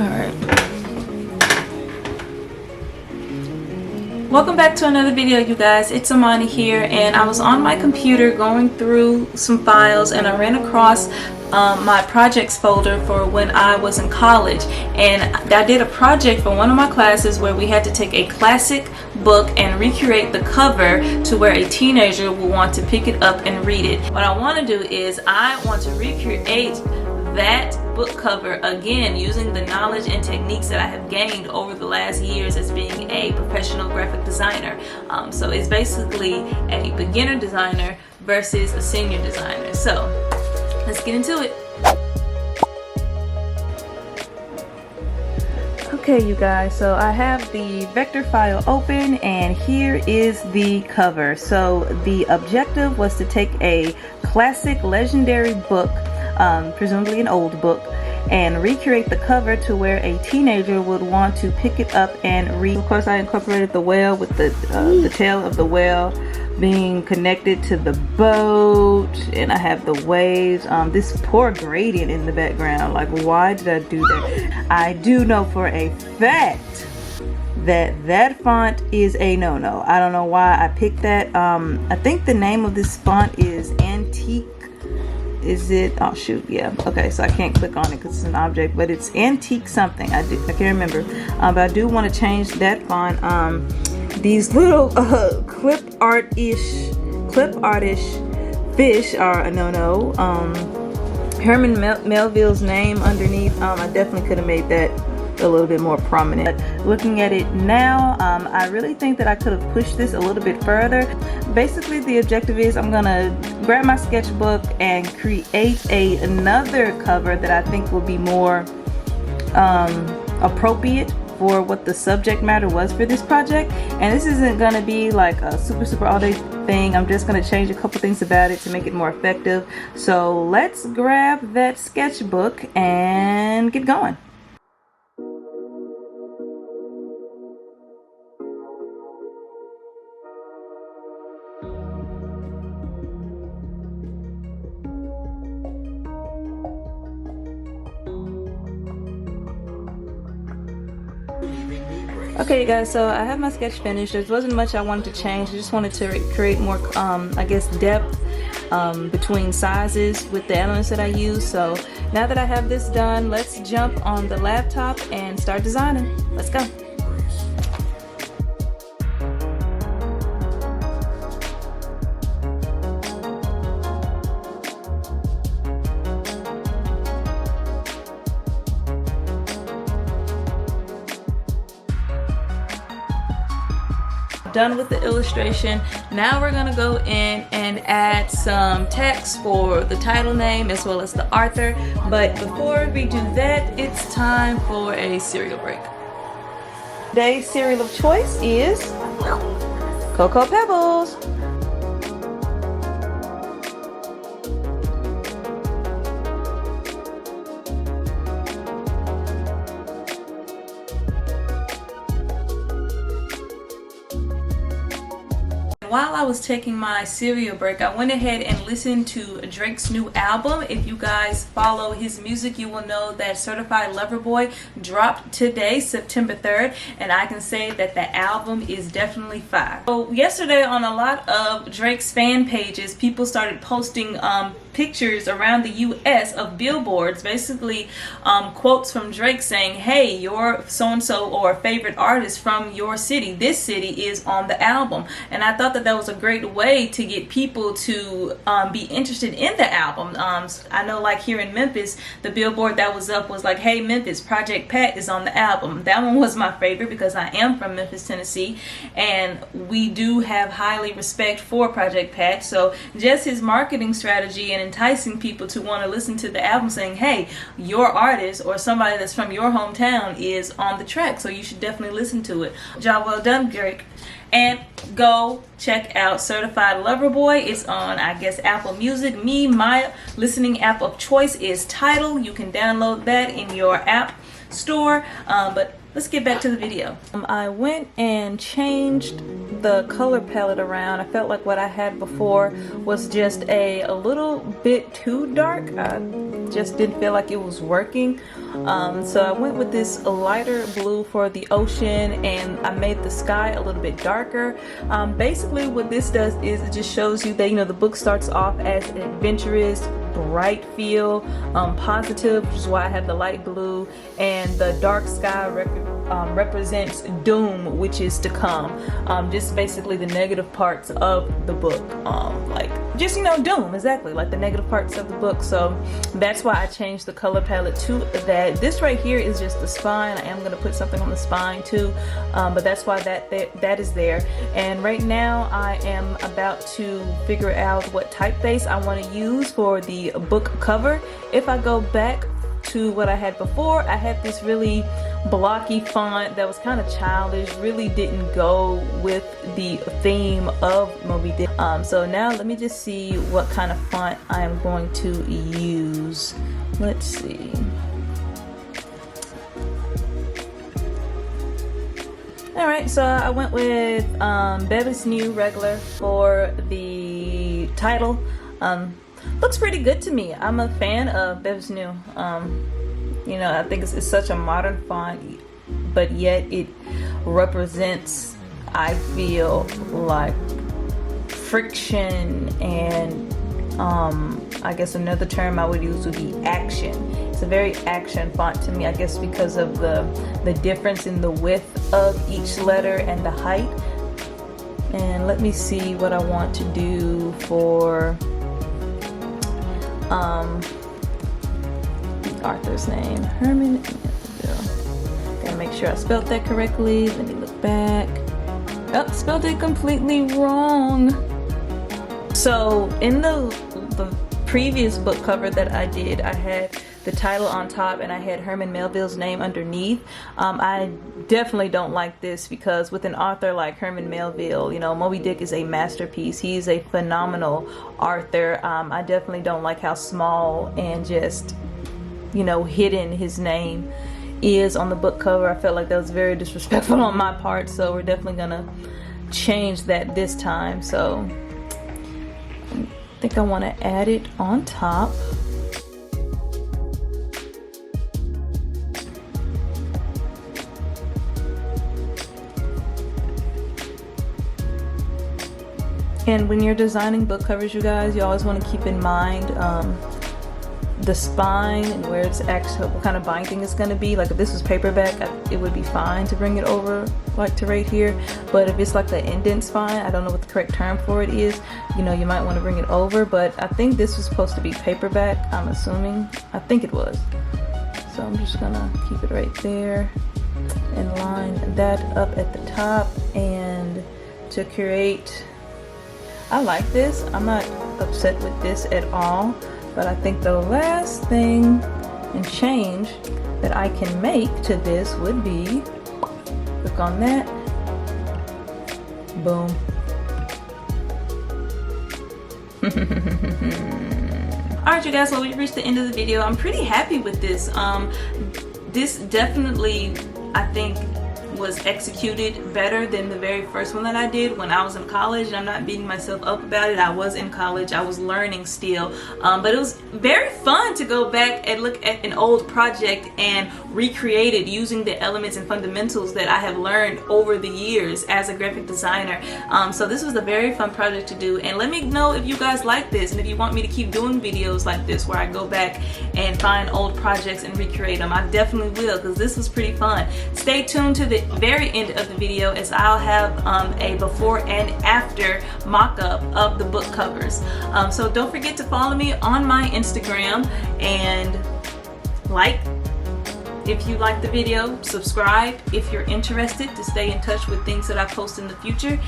Alright. Welcome back to another video, you guys. It's Amani here, and I was on my computer going through some files and I ran across my projects folder for when I was in college, and I did a project for one of my classes where we had to take a classic book and recreate the cover to where a teenager will want to pick it up and read it. What I want to do is I want to recreate that book cover again using the knowledge and techniques that I have gained over the last years as being a professional graphic designer. So it's basically a beginner designer versus a senior designer. So let's get into it. Okay, you guys, so I have the vector file open and here is the cover. So the objective was to take a classic legendary book, presumably an old book, and recreate the cover to where a teenager would want to pick it up and read. Of course, I incorporated the whale with the tail of the whale being connected to the boat, and I have the waves. This poor gradient in the background, like, why did I do that? I do know for a fact that font is a no-no. I don't know why I picked that. I think the name of this font is Antique. Is it? Oh shoot, yeah. Okay, so I can't click on it because it's an object, but it's Antique something. I can't remember. But I do want to change that font. These little clip art-ish fish are a no-no. Herman Melville's name underneath. I definitely could have made that a little bit more prominent. But looking at it now, I really think that I could have pushed this a little bit further. Basically, the objective is I'm gonna grab my sketchbook and create another cover that I think will be more appropriate for what the subject matter was for this project. And this isn't gonna be like a super all day thing. I'm just gonna change a couple things about it to make it more effective. So let's grab that sketchbook and get going. Okay, you guys, so I have my sketch finished. There wasn't much I wanted to change. I just wanted to create more, I guess, depth between sizes with the elements that I use. So now that I have this done, let's jump on the laptop and start designing. Let's go. Done with the illustration. Now we're gonna go in and add some text for the title name as well as the author. But before we do that, it's time for a cereal break. Today's cereal of choice is Cocoa Pebbles. While I was taking my cereal break, I went ahead and listened to Drake's new album. If you guys follow his music, you will know that Certified Lover Boy dropped today, September 3rd, and I can say that the album is definitely fire. So yesterday on a lot of Drake's fan pages, people started posting pictures around the US of billboards, basically quotes from Drake saying, hey, your so-and-so or favorite artist from your city, this city is on the album. And I thought that was a great way to get people to be interested in the album. I know, like here in Memphis, the billboard that was up was like, hey Memphis, Project Pat is on the album. That one was my favorite because I am from Memphis, Tennessee, and we do have highly respect for Project Pat. So just his marketing strategy and enticing people to want to listen to the album, saying, hey, your artist or somebody that's from your hometown is on the track, so you should definitely listen to it. Job well done, Drake. And go check out Certified Lover Boy. It's on, I guess, Apple Music. My listening app of choice is Tidal. You can download that in your app store. But let's get back to the video. I went and changed the color palette around. I felt like what I had before was just a little bit too dark. I just didn't feel like it was working. So I went with this lighter blue for the ocean, and I made the sky a little bit darker. Basically what this does is it just shows you that, you know, the book starts off as an adventurous, bright feel, positive, which is why I have the light blue, and the dark sky represents doom, which is to come. Just basically the negative parts of the book, like just, you know, doom, exactly, like the negative parts of the book. So that's why I changed the color palette to that. This right here is just the spine. I am going to put something on the spine too, but that's why that is there. And right now I am about to figure out what typeface I want to use for the book cover. If I go back to what I had before, I had this really blocky font that was kind of childish, really didn't go with the theme of Moby Dick. So now let me just see what kind of font I am going to use. Let's see. Alright, so I went with Bevis New Regular for the title. Looks pretty good to me. I'm a fan of Bevis New. You know, I think it's such a modern font, but yet it represents, I feel like, friction, and I guess another term I would use would be action. It's a very action font to me, I guess because of the difference in the width of each letter and the height. And let me see what I want to do for the author's name. Herman Melville. Gotta make sure I spelled that correctly. Let me look back. Oh, spelled it completely wrong. So in the previous book cover that I did, I had the title on top and I had Herman Melville's name underneath. I definitely don't like this because with an author like Herman Melville, you know, Moby Dick is a masterpiece. He's a phenomenal author. I definitely don't like how small and just, you know, hidden his name is on the book cover. I felt like that was very disrespectful on my part, so we're definitely gonna change that this time. So I think I want to add it on top. And when you're designing book covers, you guys, you always want to keep in mind the spine and where it's actually, what kind of binding it's going to be. Like if this was paperback, it would be fine to bring it over like to right here. But if it's like the indent spine, I don't know what the correct term for it is, you know, you might want to bring it over. But I think this was supposed to be paperback, I'm assuming. I think it was. So I'm just going to keep it right there and line that up at the top. And to create, I like this. I'm not upset with this at all, but I think the last thing and change that I can make to this would be, click on that, boom. Alright you guys, so we've reached the end of the video. I'm pretty happy with this. This definitely, I think, was executed better than the very first one that I did when I was in college. I'm not beating myself up about it. I was in college, I was learning still, but it was very fun to go back and look at an old project and recreate it using the elements and fundamentals that I have learned over the years as a graphic designer. So this was a very fun project to do, and let me know if you guys like this and if you want me to keep doing videos like this where I go back and find old projects and recreate them. I definitely will, because this was pretty fun. Stay tuned to the very end of the video as I'll have a before and after mock-up of the book covers. So don't forget to follow me on my Instagram and like if you like the video, subscribe if you're interested to stay in touch with things that I post in the future.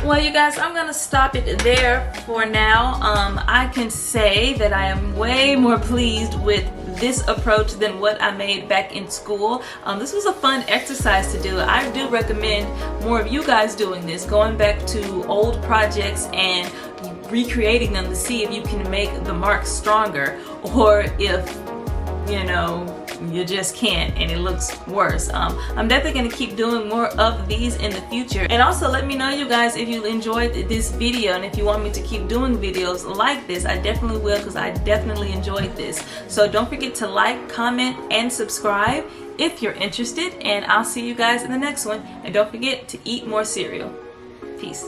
Well you guys, I'm gonna stop it there for now. I can say that I am way more pleased with this approach than what I made back in school. This was a fun exercise to do. I do recommend more of you guys doing this, going back to old projects and recreating them to see if you can make the marks stronger, or if, you know, you just can't, and it looks worse. I'm definitely going to keep doing more of these in the future. And also let me know, you guys, if you enjoyed this video and if you want me to keep doing videos like this. I definitely will, because I definitely enjoyed this. So don't forget to like, comment, and subscribe if you're interested, and I'll see you guys in the next one. And don't forget to eat more cereal. Peace.